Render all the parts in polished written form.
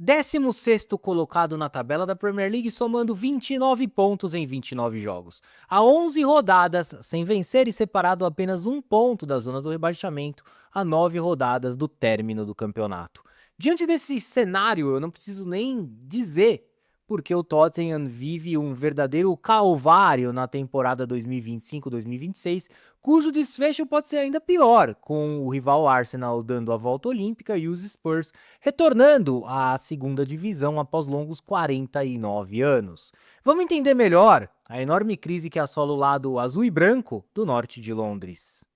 16º colocado na tabela da Premier League, somando 29 pontos em 29 jogos. Há 11 rodadas sem vencer e separado apenas um ponto da zona do rebaixamento a 9 rodadas do término do campeonato. Diante desse cenário, eu não preciso nem dizer porque o Tottenham vive um verdadeiro calvário na temporada 2025-2026, cujo desfecho pode ser ainda pior, com o rival Arsenal dando a volta olímpica e os Spurs retornando à segunda divisão após longos 49 anos. Vamos entender melhor a enorme crise que assola o lado azul e branco do norte de Londres.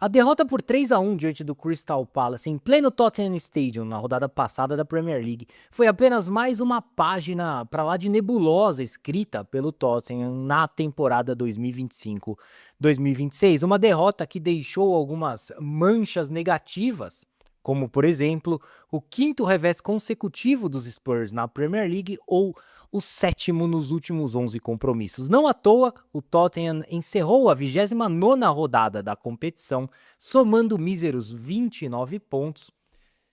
A derrota por 3-1 diante do Crystal Palace em pleno Tottenham Stadium na rodada passada da Premier League foi apenas mais uma página para lá de nebulosa escrita pelo Tottenham na temporada 2025-2026, uma derrota que deixou algumas manchas negativas, como por exemplo o quinto revés consecutivo dos Spurs na Premier League ou o sétimo nos últimos 11 compromissos. Não à toa, o Tottenham encerrou a 29ª rodada da competição, somando míseros 29 pontos,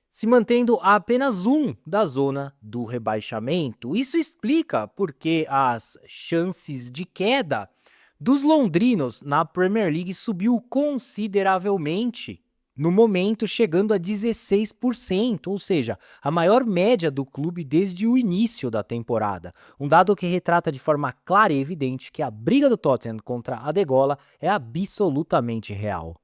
se mantendo a apenas um da zona do rebaixamento. Isso explica porque as chances de queda dos londrinos na Premier League subiu consideravelmente no momento, chegando a 16%, ou seja, a maior média do clube desde o início da temporada. Um dado que retrata de forma clara e evidente que a briga do Tottenham contra a degola é absolutamente real.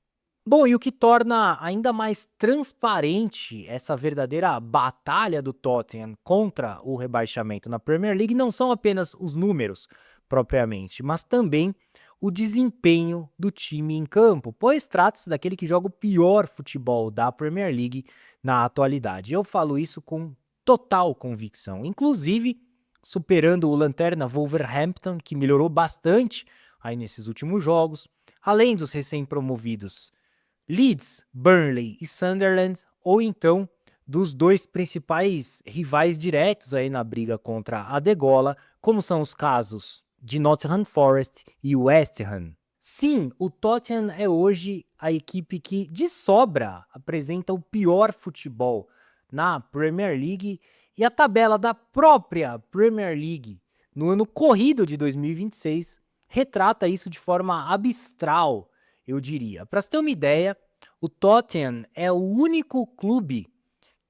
Bom, e o que torna ainda mais transparente essa verdadeira batalha do Tottenham contra o rebaixamento na Premier League não são apenas os números propriamente, mas também o desempenho do time em campo, pois trata-se daquele que joga o pior futebol da Premier League na atualidade. Eu falo isso com total convicção, inclusive superando o lanterna Wolverhampton, que melhorou bastante aí nesses últimos jogos, além dos recém-promovidos Leeds, Burnley e Sunderland, ou então dos dois principais rivais diretos aí na briga contra a degola, como são os casos de Nottingham Forest e West Ham. Sim, o Tottenham é hoje a equipe que de sobra apresenta o pior futebol na Premier League, e a tabela da própria Premier League no ano corrido de 2026 retrata isso de forma abstral, eu diria. Para você ter uma ideia, o Tottenham é o único clube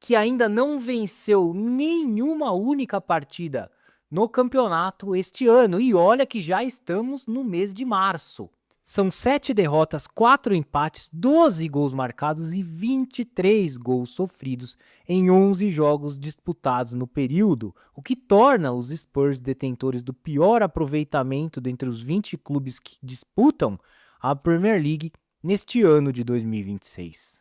que ainda não venceu nenhuma única partida no campeonato este ano. E olha que já estamos no mês de março. São 7 derrotas, 4 empates, 12 gols marcados e 23 gols sofridos em 11 jogos disputados no período, o que torna os Spurs detentores do pior aproveitamento dentre os 20 clubes que disputam a Premier League neste ano de 2026.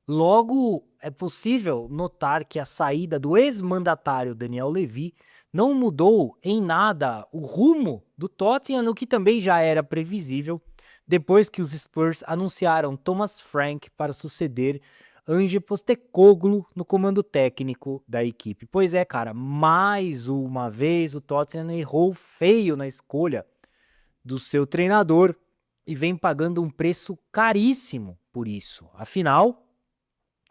Logo, é possível notar que a saída do ex-mandatário Daniel Levy não mudou em nada o rumo do Tottenham, o que também já era previsível depois que os Spurs anunciaram Thomas Frank para suceder Ange Postecoglou no comando técnico da equipe. Pois é, cara, mais uma vez o Tottenham errou feio na escolha do seu treinador e vem pagando um preço caríssimo por isso. Afinal,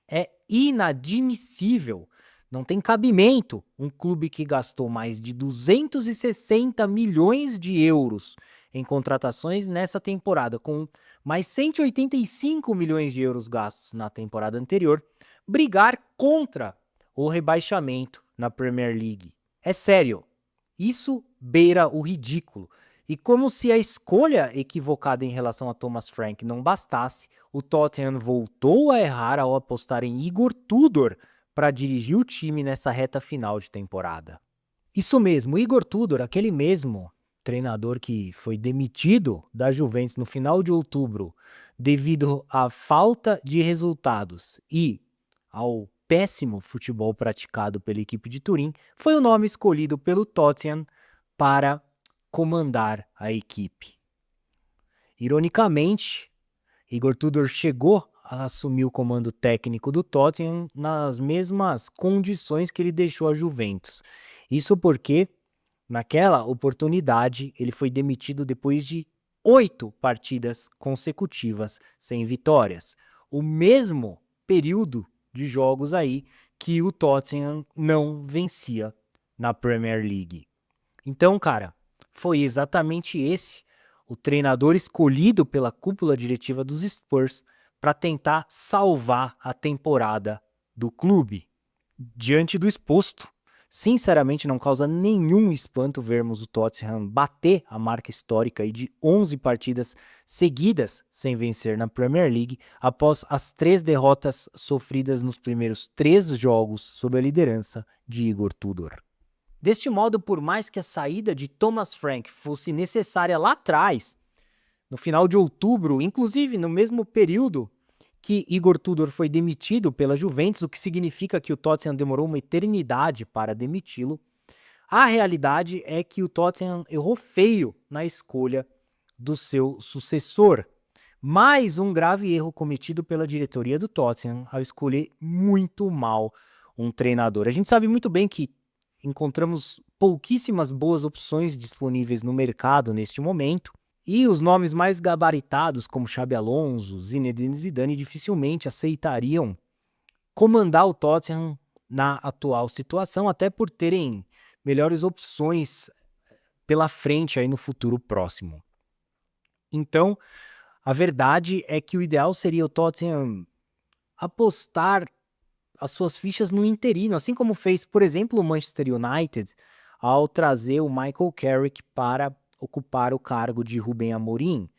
é inadmissível, não tem cabimento um clube que gastou mais de 260 milhões de euros em contratações nessa temporada, com mais 185 milhões de euros gastos na temporada anterior, brigar contra o rebaixamento na Premier League. É sério, isso beira o ridículo. E como se a escolha equivocada em relação a Thomas Frank não bastasse, o Tottenham voltou a errar ao apostar em Igor Tudor para dirigir o time nessa reta final de temporada. Isso mesmo, Igor Tudor, aquele mesmo treinador que foi demitido da Juventus no final de outubro devido à falta de resultados e ao péssimo futebol praticado pela equipe de Turim, foi o nome escolhido pelo Tottenham para comandar a equipe. Ironicamente, Igor Tudor chegou assumir o comando técnico do Tottenham nas mesmas condições que ele deixou a Juventus. Isso porque, naquela oportunidade, ele foi demitido depois de 8 partidas consecutivas sem vitórias. O mesmo período de jogos aí que o Tottenham não vencia na Premier League. Então, cara, foi exatamente esse o treinador escolhido pela cúpula diretiva dos Spurs para tentar salvar a temporada do clube. Diante do exposto, sinceramente não causa nenhum espanto vermos o Tottenham bater a marca histórica aí de 11 partidas seguidas sem vencer na Premier League após as 3 derrotas sofridas nos primeiros 3 jogos sob a liderança de Igor Tudor. Deste modo, por mais que a saída de Thomas Frank fosse necessária lá atrás, no final de outubro, inclusive no mesmo período que Igor Tudor foi demitido pela Juventus, o que significa que o Tottenham demorou uma eternidade para demiti-lo, a realidade é que o Tottenham errou feio na escolha do seu sucessor. Mais um grave erro cometido pela diretoria do Tottenham ao escolher muito mal um treinador. A gente sabe muito bem que encontramos pouquíssimas boas opções disponíveis no mercado neste momento, e os nomes mais gabaritados, como Xabi Alonso, Zinedine Zidane, dificilmente aceitariam comandar o Tottenham na atual situação, até por terem melhores opções pela frente aí no futuro próximo. Então, a verdade é que o ideal seria o Tottenham apostar as suas fichas no interino, assim como fez, por exemplo, o Manchester United ao trazer o Michael Carrick para ocupar o cargo de Rubem Amorim.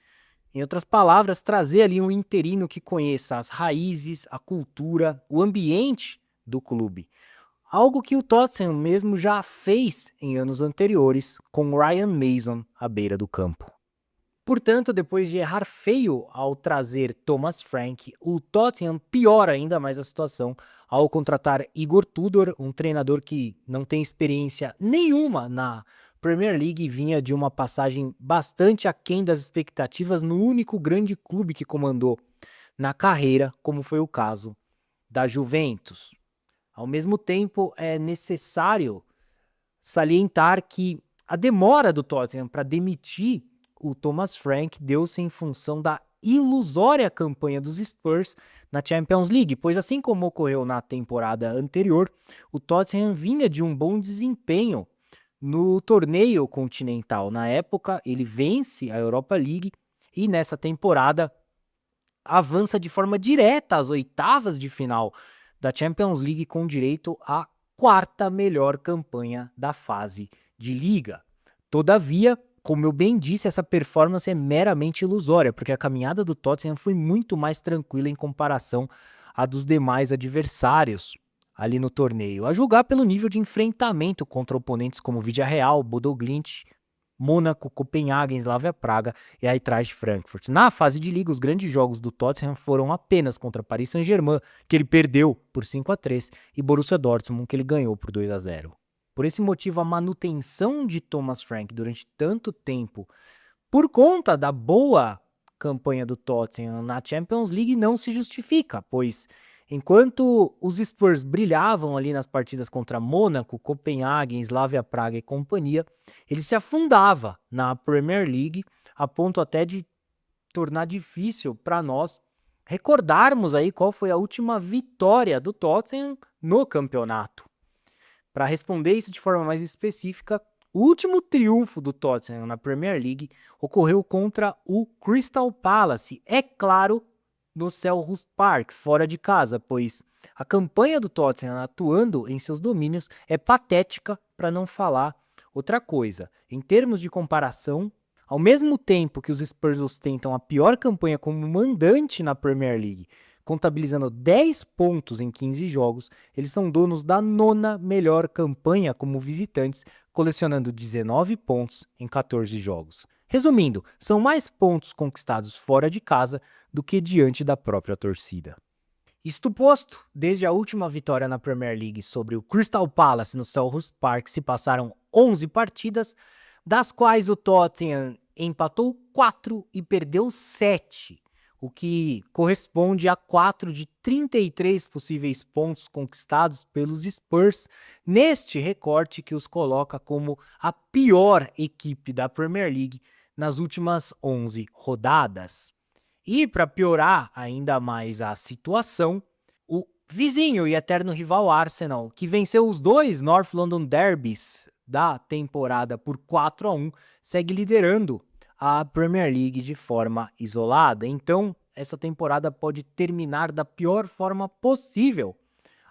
Em outras palavras, trazer ali um interino que conheça as raízes, a cultura, o ambiente do clube. Algo que o Tottenham mesmo já fez em anos anteriores com Ryan Mason à beira do campo. Portanto, depois de errar feio ao trazer Thomas Frank, o Tottenham piora ainda mais a situação ao contratar Igor Tudor, um treinador que não tem experiência nenhuma na Premier League e vinha de uma passagem bastante aquém das expectativas no único grande clube que comandou na carreira, como foi o caso da Juventus. Ao mesmo tempo, é necessário salientar que a demora do Tottenham para demitir o Thomas Frank deu-se em função da ilusória campanha dos Spurs na Champions League, pois assim como ocorreu na temporada anterior, o Tottenham vinha de um bom desempenho no torneio continental. Na época, ele vence a Europa League e nessa temporada avança de forma direta às oitavas de final da Champions League com direito à 4ª melhor campanha da fase de liga. Todavia, como eu bem disse, essa performance é meramente ilusória, porque a caminhada do Tottenham foi muito mais tranquila em comparação à dos demais adversários ali no torneio, a julgar pelo nível de enfrentamento contra oponentes como Villarreal, Bodo Glimt, Mônaco, Copenhagen, Slavia Praga e Eintracht Frankfurt. Na fase de liga, os grandes jogos do Tottenham foram apenas contra Paris Saint-Germain, que ele perdeu por 5-3, e Borussia Dortmund, que ele ganhou por 2-0. Por esse motivo, a manutenção de Thomas Frank durante tanto tempo, por conta da boa campanha do Tottenham na Champions League, não se justifica, pois enquanto os Spurs brilhavam ali nas partidas contra Mônaco, Copenhagen, Slavia Praga e companhia, ele se afundava na Premier League, a ponto até de tornar difícil para nós recordarmos aí qual foi a última vitória do Tottenham no campeonato. Para responder isso de forma mais específica, o último triunfo do Tottenham na Premier League ocorreu contra o Crystal Palace, é claro, no Selhurst Park, fora de casa, pois a campanha do Tottenham atuando em seus domínios é patética, para não falar outra coisa. Em termos de comparação, ao mesmo tempo que os Spurs ostentam a pior campanha como mandante na Premier League, contabilizando 10 pontos em 15 jogos, eles são donos da 9ª melhor campanha como visitantes, colecionando 19 pontos em 14 jogos. Resumindo, são mais pontos conquistados fora de casa do que diante da própria torcida. Isto posto, desde a última vitória na Premier League sobre o Crystal Palace no Selhurst Park se passaram 11 partidas, das quais o Tottenham empatou 4 e perdeu 7. o que corresponde a 4 de 33 possíveis pontos conquistados pelos Spurs, neste recorte que os coloca como a pior equipe da Premier League nas últimas 11 rodadas. E para piorar ainda mais a situação, o vizinho e eterno rival Arsenal, que venceu os 2 North London Derbys da temporada por 4-1, segue liderando a Premier League de forma isolada. Então, essa temporada pode terminar da pior forma possível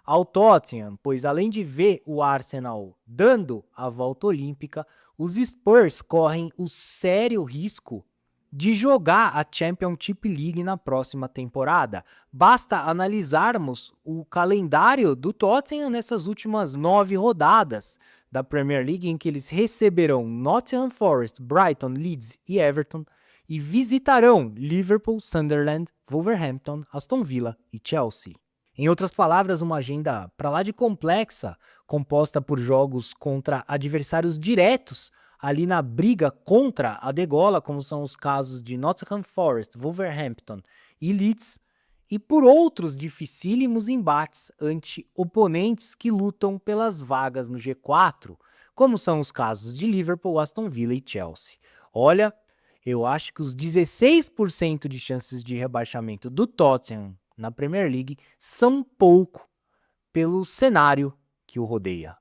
ao Tottenham, pois além de ver o Arsenal dando a volta olímpica, os Spurs correm o sério risco de jogar a Championship League na próxima temporada. Basta analisarmos o calendário do Tottenham nessas últimas 9 rodadas da Premier League, em que eles receberão Nottingham Forest, Brighton, Leeds e Everton, e visitarão Liverpool, Sunderland, Wolverhampton, Aston Villa e Chelsea. Em outras palavras, uma agenda para lá de complexa, composta por jogos contra adversários diretos ali na briga contra a degola, como são os casos de Nottingham Forest, Wolverhampton e Leeds, e por outros dificílimos embates ante oponentes que lutam pelas vagas no G4, como são os casos de Liverpool, Aston Villa e Chelsea. Olha, eu acho que os 16% de chances de rebaixamento do Tottenham na Premier League são pouco pelo cenário que o rodeia.